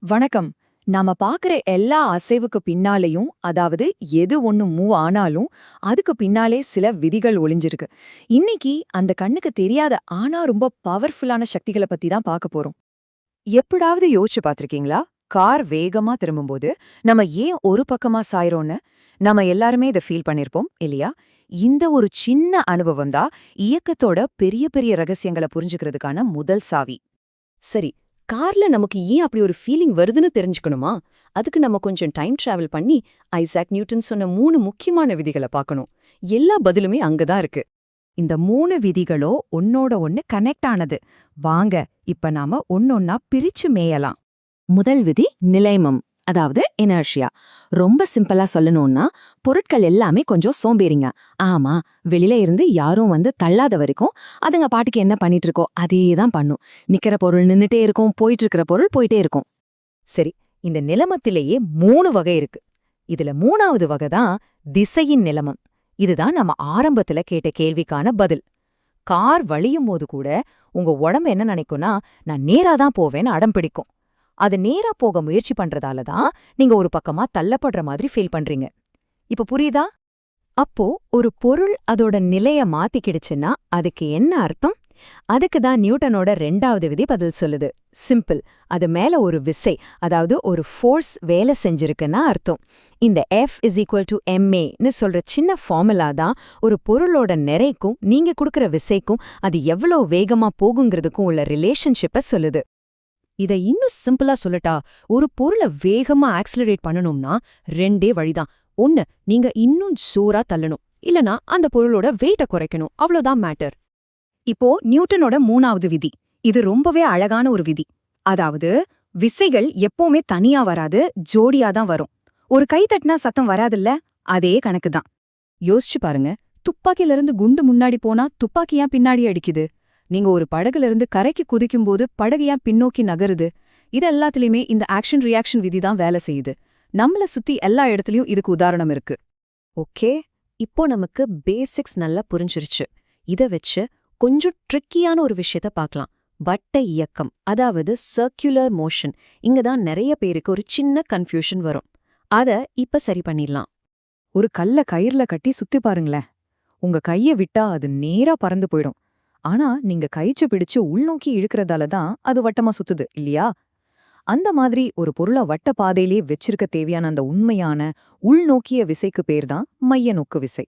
வணக்கம். நாம பாக்குற எல்லா அசைவுக்கு பின்னாலேயும், அதாவது எது ஒண்ணு மூவ் ஆனாலும், அதுக்கு பின்னாலே சில விதிகள் ஒளிஞ்சிருக்கு. இன்னைக்கு அந்த கண்ணுக்கு தெரியாத ஆனா ரொம்ப பவர்ஃபுல்லான சக்திகள பத்தி தான் பாக்க போறோம். எப்படாவது யோசிச்சு பார்த்திருக்கீங்களா? கார் வேகமா திரும்பும்போது, நம்ம ஏன் ஒரு பக்கமா சாய்றோம்னு? நம்ம எல்லாருமே இத ஃபீல் பண்ணிருப்போம், இல்லையா? இந்த ஒரு சின்ன அனுபவம் தான் இயக்கத்தோட பெரிய பெரிய ரகசியங்கள புரிஞ்சுக்கிறதுக்கான முதல் சாவி. சரி, கார்ல நமக்கு ஏன் அப்படி ஒரு ஃபீலிங் வருதுன்னு தெரிஞ்சுக்கணுமா? அதுக்கு நம்ம கொஞ்சம் டைம் டிராவல் பண்ணி ஐசாக் நியூட்டன் சொன்ன 3 முக்கியமான விதிகள பார்க்கணும். எல்லா பதிலுமே அங்க தான் இருக்கு. இந்த 3 விதிகளோ ஒன்னோட ஒன்னு கனெக்ட் ஆனது. வாங்க, இப்ப நாம ஒன்னொன்னா பிரிச்சு மேயலாம். முதல் விதி நிலைமம், அதாவது இனர்ஷியா. ரொம்ப சிம்பிளா சொல்லணும்னா, பொருட்கள் எல்லாமே கொஞ்சம் சோம்பேறிங்க. ஆமா, வெளியில இருந்து யாரும் வந்து தள்ளாத வரைக்கும் அதுங்க பாட்டுக்கு என்ன பண்ணிட்டு இருக்கோ அதே தான் பண்ணும். நிக்கிற பொருள் நின்னுட்டே இருக்கும், போயிட்டு இருக்கிற பொருள் போயிட்டே இருக்கும். சரி, இந்த நிலமத்திலேயே 3 வகை இருக்கு. இதுல 3வது வகை தான் திசையின் நிலமம். இதுதான் நம்ம ஆரம்பத்துல கேட்ட கேள்விக்கான பதில். கார் வழியும் போது கூட உங்க உடம்பு என்ன நினைக்கும்னா, நான் நேரா தான் போவேன்னு அடம் பிடிக்கும். அது நேரா போக முயற்சி பண்றதால தான் நீங்க ஒரு பக்கமா தள்ளப்படுற மாதிரி ஃபீல் பண்றீங்க. இப்ப புரியுதா? அப்போ ஒரு பொருள் அதோட நிலைய மாத்திக்கிடுச்சுன்னா அதுக்கு என்ன அர்த்தம்? அதுக்கு தான் நியூட்டனோட 2வது விதி பதில் சொல்லுது. சிம்பிள். அது மேல ஒரு விசை, அதாவது ஒரு ஃபோர்ஸ் வேலை செஞ்சிருக்குன்னா அர்த்தம். இந்த F=ma சொல்ற சின்ன ஃபார்முலா தான் ஒரு பொருளோட நிறைக்கும் நீங்க கொடுக்கற விசைக்கும் அது எவ்வளவு வேகமா போகுங்கிறதுக்கும் உள்ள ரிலேஷன்ஷிப்பை சொல்லுது. இதை இன்னும் சிம்பிளா சொல்லட்டா, ஒரு பொருளை வேகமா ஆக்சிலரேட் பண்ணணும்னா 2 வழிதான். ஒன்னு, நீங்க இன்னும் ஜோரா தள்ளணும், இல்லனா அந்த பொருளோட வெயிட்ட குறைக்கணும். அவ்வளோதான் மேட்டர். இப்போ நியூட்டனோட 3வது விதி, இது ரொம்பவே அழகான ஒரு விதி. அதாவது விசைகள் எப்பவுமே தனியா வராது, ஜோடியா தான் வரும். ஒரு கை தட்டினா சத்தம் வராதுல்ல, அதே கணக்கு தான். யோசிச்சு பாருங்க, துப்பாக்கில இருந்து குண்டு முன்னாடி போனா துப்பாக்கி ஏன் பின்னாடி அடிக்குது? நீங்க ஒரு படகுல இருந்து கரைக்கு குதிக்கும்போது படகு ஏன் பின்னோக்கி நகருது? இது எல்லாத்துலயுமே இந்த ஆக்ஷன் ரியாக்ஷன் விதி தான் வேலை செய்யுது. நம்மள சுத்தி எல்லா இடத்துலயும் இதுக்கு உதாரணம் இருக்கு. ஓகே, இப்போ நமக்கு பேசிக்ஸ் நல்லா புரிஞ்சிருச்சு. இத வச்சு கொஞ்சம் ட்ரிக்கியான ஒரு விஷயத்த பார்க்கலாம். வட்ட இயக்கம், அதாவது சர்க்குலர் மோஷன். இங்க தான் நிறைய பேருக்கு ஒரு சின்ன கன்ஃபியூஷன் வரும். அத இப்ப சரி பண்ணிடலாம். ஒரு கல்ல கயிறுல கட்டி சுத்தி பாருங்களேன். உங்க கைய விட்டா அது நேரா பறந்து போயிடும். ஆனா நீங்க கயிற்று பிடிச்சு உள்நோக்கி இழுக்கறதால தான் அது வட்டமா சுத்துது, இல்லையா? அந்த மாதிரி ஒரு பொருளை வட்ட பாதையிலே வச்சிருக்க தேவையான அந்த உண்மையான உள்நோக்கிய விசைக்கு பேர் தான் மைய நோக்கு விசை.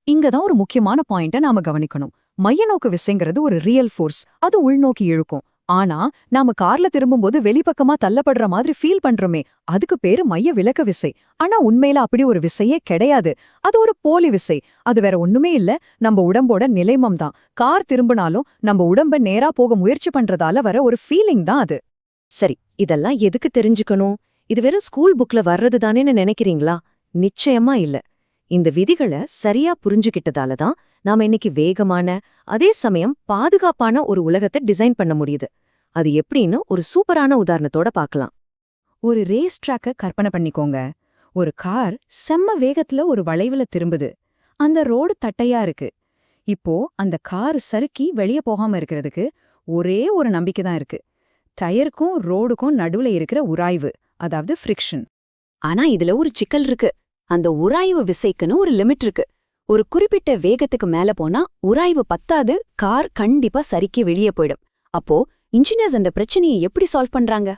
இங்கதான் ஒரு முக்கியமான பாயிண்ட நாம கவனிக்கணும். மைய நோக்கு விசைங்கிறது ஒரு ரியல் ஃபோர்ஸ், அது உள்நோக்கி இழுக்கும். ஆனா நாம கார்ல திரும்பும்போது வெளிப்பக்கமா தள்ளப்படுற மாதிரி ஃபீல் பண்றோமே, அதுக்கு பேரு மைய விலக்கு விசை. ஆனா உண்மையில அப்படி ஒரு விசையே கிடையாது. அது ஒரு போலி விசை. அது வேற ஒண்ணுமே இல்ல, நம்ம உடம்போட நிலைமம் தான். கார் திரும்பினாலும் நம்ம உடம்ப நேரா போக முயற்சி பண்றதால வர ஒரு ஃபீலிங் தான் அது. சரி, இதெல்லாம் எதுக்கு தெரிஞ்சுக்கணும்? இது வெறும் ஸ்கூல் புக்ல வர்றது தானேன்னு நினைக்கிறீங்களா? நிச்சயமா இல்ல. இந்த விதிகளை சரியா புரிஞ்சுகிட்டதால தான் நாம இன்னைக்கு வேகமான, அதே சமயம் பாதுகாப்பான ஒரு உலகத்தை டிசைன் பண்ண முடியுது. அது எப்படின்னு ஒரு சூப்பரான உதாரணத்தோட பார்க்கலாம். ஒரு ரேஸ் ட்ராக்க கற்பனை பண்ணிக்கோங்க. ஒரு கார் செம்ம வேகத்துல ஒரு வளைவுல திரும்புது. அந்த ரோடு தட்டையா இருக்கு. இப்போ அந்த கார் சறுக்கி வெளியே போகாம இருக்கிறதுக்கு ஒரே ஒரு நம்பிக்கை தான் இருக்கு. டயருக்கும் ரோடுக்கும் நடுவுல இருக்கிற உராய்வு, அதாவது ஃப்ரிக்ஷன். ஆனா இதுல ஒரு சிக்கல் இருக்கு. அந்த உராய்வு விசைக்குன்னு ஒரு லிமிட் இருக்கு. ஒரு குறிப்பிட்ட வேகத்துக்கு மேல போனா உராய்வு பத்தாது, கார் கண்டிப்பா சறுக்கி வெளியே போயிடும். அப்போ இன்ஜினியர்ஸ் அந்த பிரச்சனையை எப்படி சால்வ் பண்றாங்க?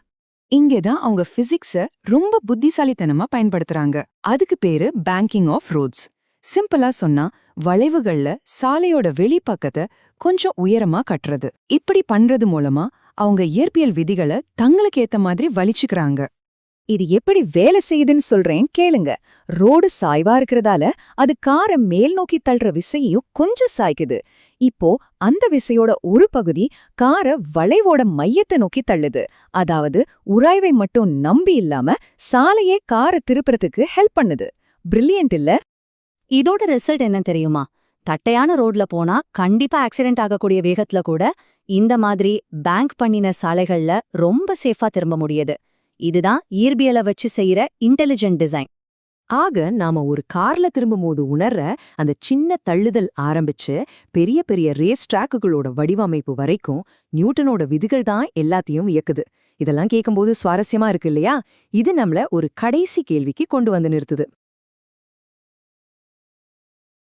இங்கதான் அவங்க பிசிக்ஸ ரொம்ப புத்திசாலித்தனமா பயன்படுத்துறாங்க. அதுக்கு பேரு பேங்கிங் ஆஃப் ரோட்ஸ். சிம்பிளா சொன்னா, வளைவுகள்ல சாலையோட வெளிப்பக்கத்தை கொஞ்சம் உயரமா கட்டுறது. இப்படி பண்றது மூலமா அவங்க இயற்பியல் விதிகளை தங்களுக்கு ஏத்த மாதிரி வலிச்சுக்கிறாங்க. இது எப்படி வேலை செய்யுதுன்னு சொல்றேன் கேளுங்க. ரோடு சாய்வா இருக்கிறதால அது காரை மேல் நோக்கி தள்ளுற விசையையும் கொஞ்சம் சாய்க்குது. இப்போ அந்த விசையோட ஒரு பகுதி காரை வளைவோட மையத்தை நோக்கி தள்ளுது. அதாவது உராய்வை மட்டும் நம்பி இல்லாம சாலையே காரை திருப்புறதுக்கு ஹெல்ப் பண்ணுது. பிரில்லியன்ட் இல்ல? இதோட ரிசல்ட் என்ன தெரியுமா? தட்டையான ரோட்ல போனா கண்டிப்பா ஆக்சிடென்ட் ஆகக்கூடிய வேகத்துல கூட இந்த மாதிரி பேங்க் பண்ணின சாலைகள்ல ரொம்ப சேஃபா திரும்ப முடியுது. இதுதான் இயற்பியலை வச்சு செய்யற இன்டெலிஜென்ட் டிசைன். ஆக நாம ஒரு கார்ல திரும்பும்போது உணர்ற அந்த சின்ன தள்ளுதல் ஆரம்பிச்சு பெரிய பெரிய ரேஸ் ட்ராக்குகளோட வடிவமைப்பு வரைக்கும் நியூட்டனோட விதிகள் தான் எல்லாத்தையும் இயக்குது. இதெல்லாம் கேட்கும்போது சுவாரஸ்யமா இருக்கு இல்லையா? இது நம்மள ஒரு கடைசி கேள்விக்கு கொண்டு வந்து நிறுத்துது.